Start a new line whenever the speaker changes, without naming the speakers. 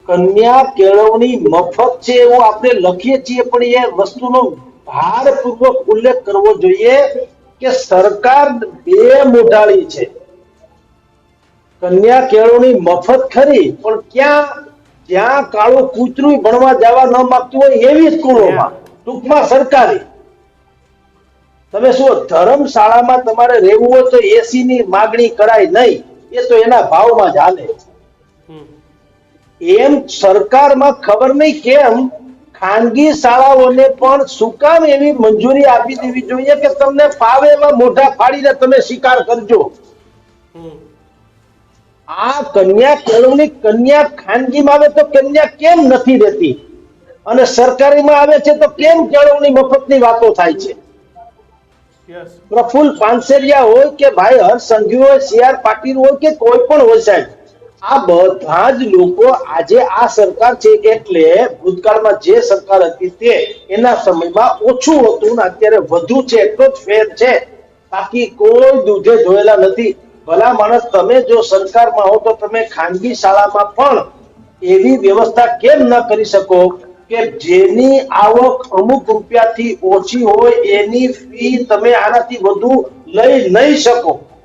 કન્યા કેળવણી મફત છે એવું આપણે લખીએ છીએ, પણ એ વસ્તુનો ભારપૂર્વક ઉલ્લેખ કરવો જોઈએ કે સરકાર બે મોઢાળી છે. કન્યા કેળવણી મફત ખરી, પણ જ્યાં કાળું કૂતરું ભણવા જવા ન માંગતું હોય એવી સ્કૂલોમાં, ટૂંકમાં સરકારી. તમે શું ધર્મશાળામાં તમારે રહેવું હોય તો એસી ની માગણી કરાય નહીં, એ તો એના ભાવમાં જ હાલે. એમ સરકારમાં ખબર નહીં કેમ ખાનગી શાળાઓને પણ શું કામ એવી મંજૂરી આપી દેવી જોઈએ કે તમને ફાવે એવા મોઢા ફાડીને તમે શિકાર કરજો. આ કન્યા કેળવણી કન્યા ખાનગીમાં આવે તો કન્યા કેમ નથી રહેતી અને સરકારીમાં આવે છે તો કેમ કેળવણી મફતની વાતો થાય છે? પ્રફુલ્લ પાનસેરિયા હોય કે ભાઈ હર્ષ સંઘવી હોય, CR પાટીલ હોય કે કોઈ પણ હોય સાહેબ, આ બધા જ લોકો આજે આ સરકાર છે એટલે ભૂતકાળમાં જે સરકાર હતી તે એના સમયમાં ઓછું હતું ને અત્યારે વધુ છે એટલો જ ફેર છે, બાકી કોઈ દૂધે ધોયેલા નથી. ભલા માણસ, તમે જો સરકારમાં હો તો તમે ખાનગી શાળામાં પણ એવી વ્યવસ્થા કેમ ન કરી શકો કે જેની આવક અમુક રૂપિયાથી ઓછી હોય એની ફી તમે આનાથી વધુ લઈ નહીં શકો?